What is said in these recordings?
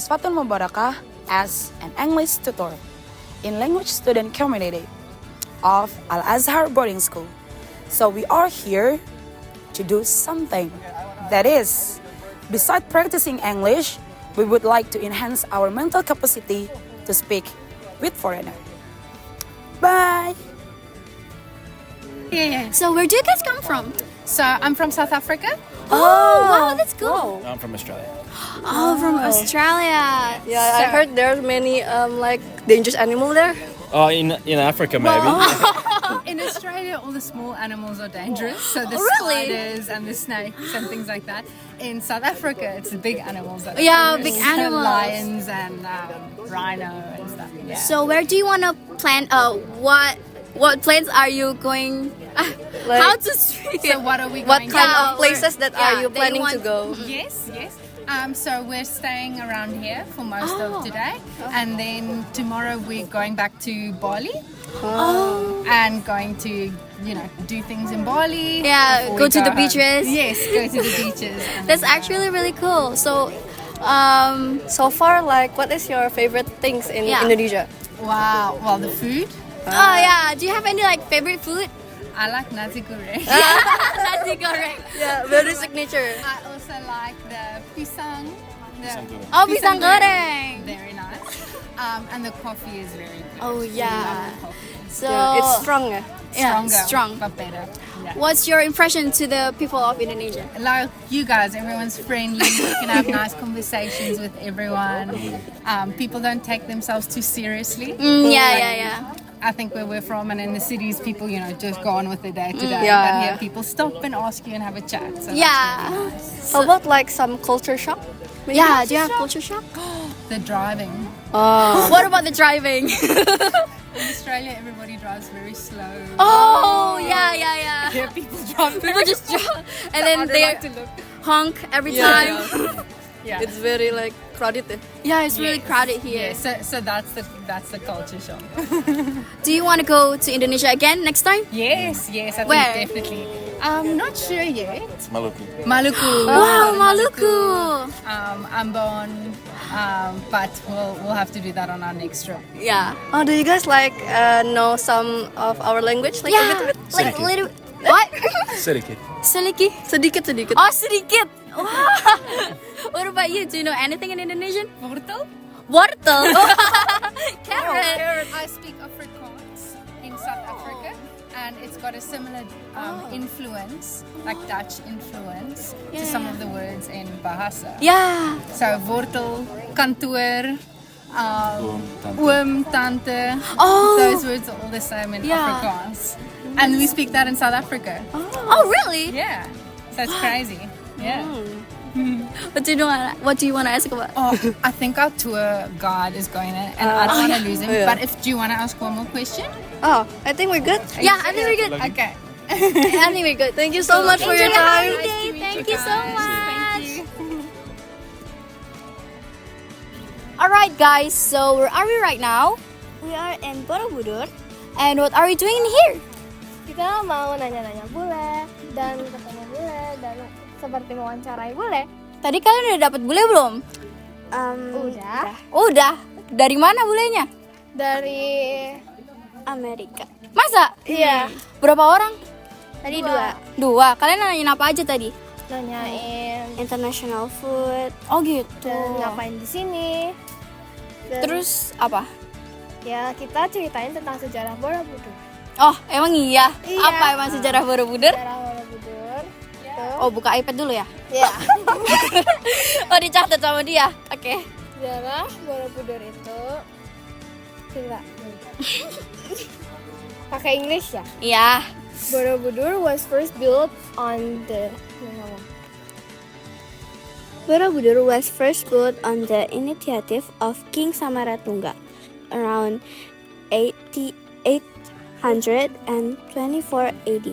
Fatun Mubarakah as an English tutor in language student community of Azhar boarding school. So we are here to do something. That is, besides practicing English, we would like to enhance our mental capacity to speak with foreigner. Bye! Yeah. So where do you guys come from? So I'm from South Africa. Oh, wow, that's cool. I'm from Australia. Oh, from Australia. Yeah, I heard there's many like dangerous animal there. Oh, in Africa maybe. In Australia, all the small animals are dangerous. So the really? spiders and the snakes and things like that. In South Africa, it's the big animals. That are Yeah, dangerous. big animals. Lions and rhino and stuff. Yeah. So where do you want to plan? What plans are you going? How to speak? So what are we What going kind Yeah, of places that are you that you planning to want- go? Yes. So we're staying around here for most of today, and then tomorrow we're going back to Bali. And going to do things in Bali. Yeah, before go we to the home. beaches. Yes, go to the beaches. And That's actually really cool. So, So far, like, what is your favorite things in Yeah. Indonesia? wow. Well, the food. oh yeah, do you have any like favorite food? I like nasi goreng. Nasi goreng. Yeah, very signature. I also like the pisang. Oh, pisang goreng. Very nice. And the coffee is very good. Oh yeah. So Yeah, it's strong. yeah, Stronger, strong. but better. Yeah. What's your impression to the people of Indonesia? Like you guys, everyone's friendly. You can have nice conversations with everyone. People don't take themselves too seriously. Yeah. I think where we're from and in the cities, people, just go on with their day to day. Yeah. But here, people stop and ask you and have a chat. So that's Yeah. really nice. How about like some culture shock? maybe? Yeah, do you have culture shock? The driving. What about the driving? In Australia, everybody drives very slow. Oh, yeah. Here, people drive. People just drive and then they like to look. honk every Yeah, time. Yeah. It's very like crowded. Yeah, it's really crowded here. Yeah, so that's the culture shock. Do you want to go to Indonesia again next time? Yes, I think Where? definitely. I'm not sure yet. Maluku. Maluku. Wow, Maluku. Ambon. But we'll have to do that on our next trip. Yeah. Oh, do you guys like know some of our language? Like a Yeah, bit? like Sedikit. little. What? Sedikit. Seliki. Sedikit. Oh, sedikit. What about you? Do you know anything in Indonesian? Wortel? Wortel. Carrot. I speak Afrikaans in South Africa, and it's got a similar influence, like Dutch influence, to some of the words in Bahasa. Yeah. So wortel, kantoor, Tante. oom, tante. Oh. Those words are all the same in Yeah. Afrikaans, and we speak that in South Africa. Oh, really? Yeah, so it's crazy. Yeah. What do you want to ask about? Oh, I think our tour guide is going in, and I don't want to lose him. yeah. But do you want to ask one more question? Oh, I think we're good. Yeah, I think we're good. Okay. I think we're good. Thank you so much for your Enjoy time. your holiday. Thank you so much. Thank you. Alright guys, so where are we right now? We are in Borobudur. And what are we doing in here? Kita mau nanya-nanya bule dan ketemu bule dan seperti mewawancarai bule. Tadi kalian udah dapat bule belum? Udah. Udah. Dari mana bulenya? Dari Amerika. Masa? Iya. Berapa orang? Tadi Dua. Kalian nanyain apa aja tadi? nanyain International food. Oh gitu. dan ngapain di sini. Dan Terus apa? ya kita ceritain tentang sejarah Borobudur. Oh, emang iya? Iya. Apa emang sejarah Borobudur? Sejarah Borobudur. Tuh. Oh, buka iPad dulu ya. Ya. Oh, dicatat sama dia. Oke. Sejarah Borobudur itu coba. Pakai English ya. Iya. Borobudur was first built on the Borobudur was first built on the initiative of King Samaratungga around 824 AD.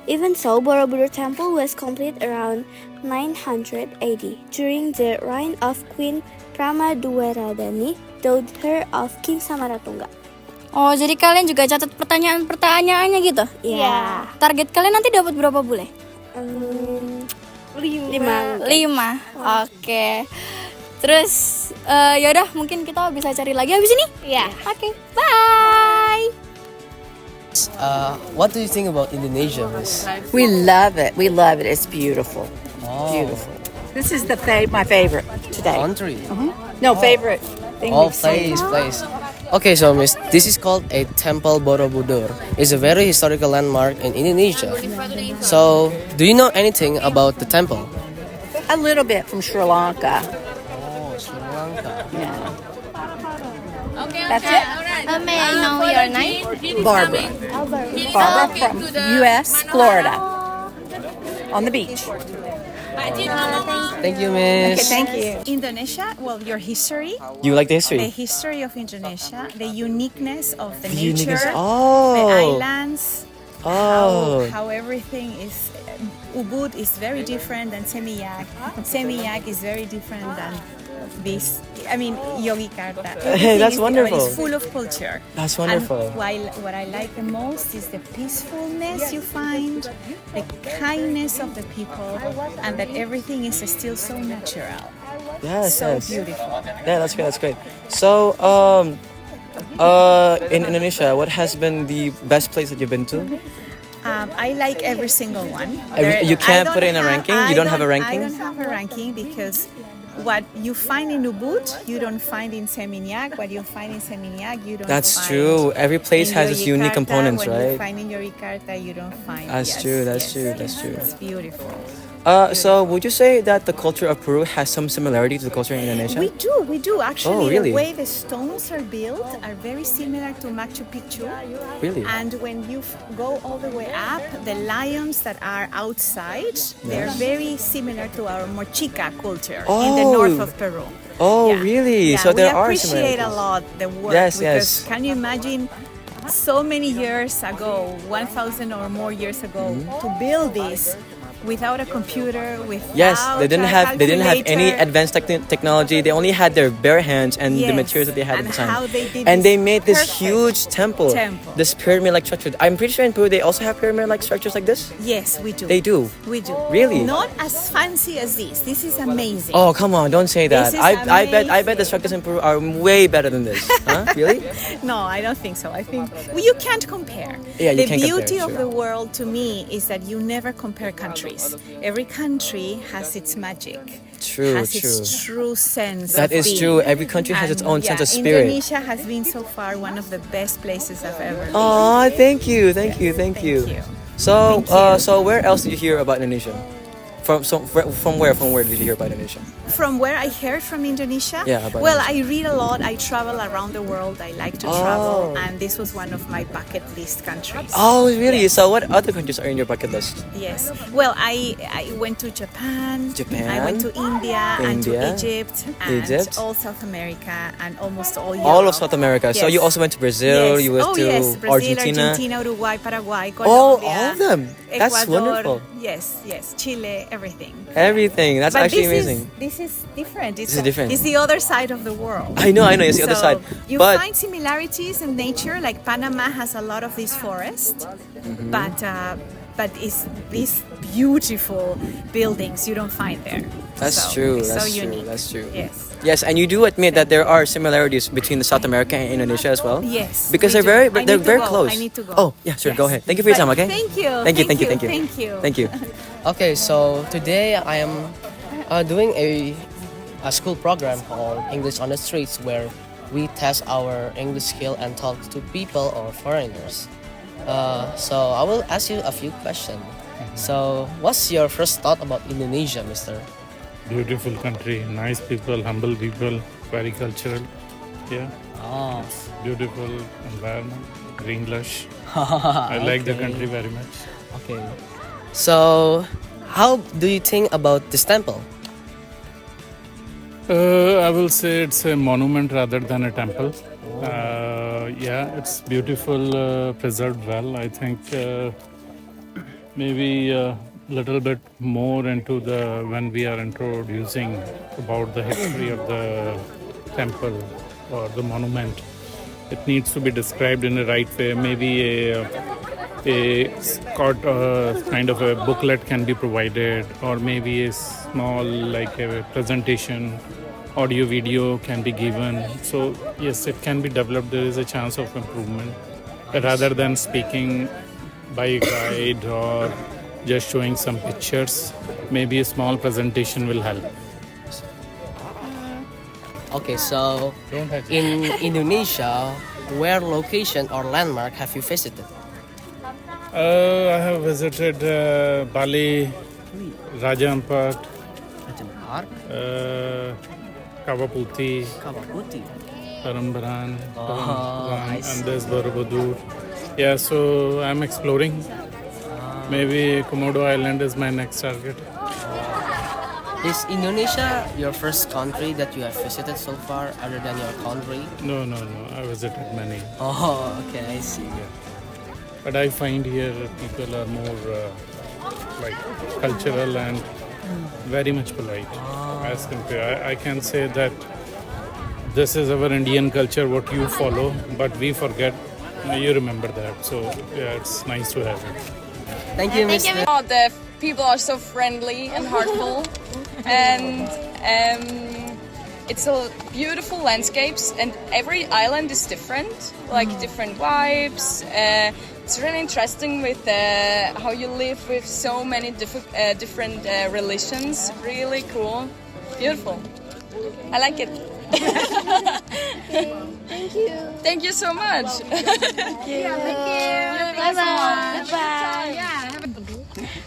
Even so, Borobudur Temple was complete around 900 AD during the reign of Queen Pramaduwaradani, daughter of King Samaratungga. Oh, jadi kalian juga catat pertanyaan-pertanyaannya gitu? Iya. Target kalian nanti dapat berapa bule? 5. 5. Oke. Terus yaudah mungkin kita bisa cari lagi habis ini. Iya. Oke, bye. What do you think about Indonesia, Miss? We love it. We love it. It's beautiful. Beautiful. This is my favorite today. Country. No, favorite thing Oh, we've seen. place. Okay, so Miss, this is called a Temple Borobudur. It's a very historical landmark in Indonesia. So, do you know anything about the temple? A little bit from Sri Lanka. Oh, Sri Lanka. Yeah. That's it. May I know your name? Barbara. Barbara from U.S., Florida. On the beach. Thank you, Miss. Okay, thank you. Indonesia, well, your history, You like the the history? history of Indonesia, the uniqueness of the, The nature, uniqueness. the Oh. islands, Oh. how everything is. Ubud is very different than Seminyak. Seminyak is very different than this. I mean, Yogyakarta. Everything That's is, wonderful. It's full of culture. That's wonderful. And what I like the most is the peacefulness you find, the kindness of the people, and that everything is still so natural. Yes, So yes. beautiful. Yeah, that's great. That's great. So, in Indonesia, what has been the best place that you've been to? I like every single one. You can't I put it in a don't ranking? I You don't have a ranking? I don't have a ranking because what you find in Ubud, you don't find in Seminyak. What you find in Seminyak, you don't That's find true. Every place in has its unique Yogyakarta. components, What you right? find in Yogyakarta, you don't find. That's Yes, true. That's yes. true. That's true. It's beautiful. So would you say that the culture of Peru has some similarity to the culture in Indonesia? We do. Actually, Oh, really? the way the stones are built are very similar to Machu Picchu. Really? And when you go all the way up, the lions that are outside, they're very similar to our Mochica culture in the Oh. north of Peru. Oh, Yeah. really? Yeah, So there we are appreciate a similarities. lot the work Yes, because yes. can you imagine so many years ago, 1,000 or more years ago, Mm-hmm. to build this without a computer, without Yes, they didn't a have any calculator. advanced technology. They only had their bare hands and the Yes, materials that they had and at the time. how they did And this they made this perfect huge temple, temple. this pyramid-like structure. I'm pretty sure in Peru they also have pyramid-like structures like this. Yes, we do. They do. We do. Really? Not as fancy as this. This is amazing. Oh, come on! Don't say that. This is I bet the amazing. structures in Peru are way better than this. Huh? Really? No, I don't think so. I think you can't compare. Yeah, you the can't compare, beauty of sure. the world to me is that you never compare countries. Every country has its magic. True, has true. its true sense. That of is being. true. Every country has its And, own sense of spirit. Indonesia has been so far one of the best places I've ever been. Oh, thank you. So, Thank you. so where else did you hear about Indonesia? From where did you hear about Indonesia? From where I heard from Indonesia? Yeah, about well, Indonesia. I read a lot. I travel around the world. I like to travel, and this was one of my bucket list countries. Oh, really? Yes. So, what other countries are in your bucket list? Yes. Well, I went to Japan. Japan. I went to India and to India. Egypt and Egypt. all South America and almost all Europe. All of South America. So, Yes. you also went to Brazil. Yes. You went oh, to yes. Brazil, Argentina. Uruguay, Paraguay, Oh, Colombia. all of them. That's Ecuador. wonderful. Yes. Chile, everything. Everything. That's But actually this amazing. This is different. This is different. It's the other side of the world. I know. It's the other So side. You But find similarities in nature, like Panama has a lot of these forests, Mm-hmm. but it's these beautiful buildings you don't find there. that's So, true. it's That's so true. unique. That's true. Yes. Yes, and you do admit that there are similarities between the South America and Indonesia as well. Yes. Because we they're do. I they're need to very go. close. I need to go. Oh, yeah, sure. Go Yes. ahead. Thank you for your time. But Okay. Thank you. Thank you. Thank you. Okay, so today I am doing a school program called English on the Streets where we test our English skill and talk to people or foreigners. So I will ask you a few questions. So, what's your first thought about Indonesia, Mister? Beautiful country, nice people, humble people, very cultural. Yeah, Oh, beautiful environment, green lush. I like the country very much. okay. So, how do you think about this temple? I will say it's a monument rather than a temple. Yeah, it's beautiful, preserved well. I think maybe a little bit more into the when we are introducing about the history of the temple or the monument. It needs to be described in the right way. Maybe a kind of a booklet can be provided, or maybe a small like a presentation audio video can be given. So yes, it can be developed. There is a chance of improvement rather than speaking by a guide or just showing some pictures. Maybe a small presentation will help. Okay, so in Indonesia, where location or landmark have you visited? I have visited Bali, Raja Ampat, Kavaputi, Parambaran, and there's Borobudur. Yeah, so I'm exploring. Maybe Komodo Island is my next target. Is Indonesia your first country that you have visited so far, other than your country? No. I visited many. Oh, okay, I see. But I find here people are more cultural and very much polite as compared. I can say that this is our Indian culture, what you follow, but we forget. You remember that. So yeah, it's nice to have it. Thank you, Mr. The people are so friendly and heartful, and it's a beautiful landscapes, and every island is different, like different vibes. It's really interesting with how you live with so many different religions. Really cool, beautiful. I like it. Thank you. Thank you so much. Thank you. Bye bye. Bye.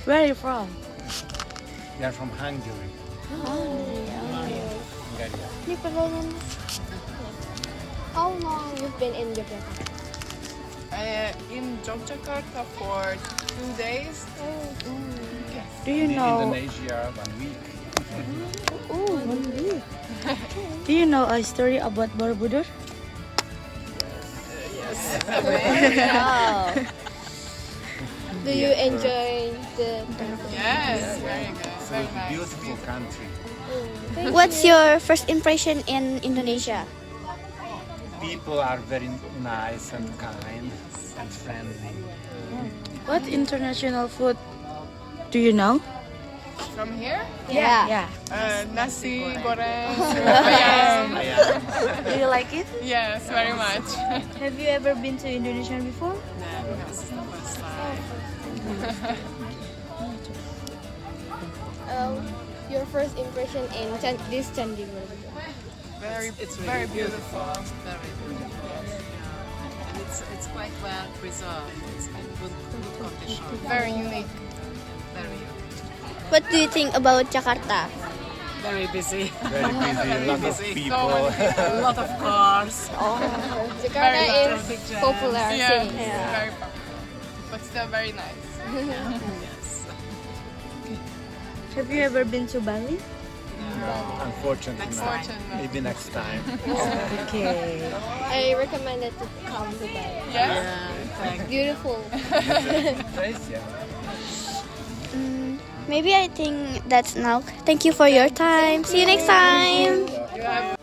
Where are you from? We are from Hungary. How long you've been in Yogyakarta? In Yogyakarta for 2 days. Do you In know? Indonesia, 1 week. Oh, 1 week. Do you know a story about Borobudur? Wow. Do you enjoy the temple? Yes, very good. So it's a beautiful country. What's your first impression in Indonesia? People are very nice and kind and friendly. What international food do you know? From here? Yeah. Nasi goreng. Do you like it? Yes, very much. Have you ever been to Indonesia before? Your first impression in this Candi Borobudur? It's very beautiful. Very beautiful. And it's quite well preserved. It's in good condition. Very unique. Very unique. What do you think about Jakarta? Very busy. Very busy, a lot of people. A lot of cars. Jakarta is popular Yeah, city. very popular. But still very nice. Yes. Have you ever been to Bali? Unfortunately, not. Maybe next time. Okay. I recommend it to come to Bali. Yeah. Beautiful. Place, yeah. Maybe I think that's now. Thank you for your time. See you next time. You have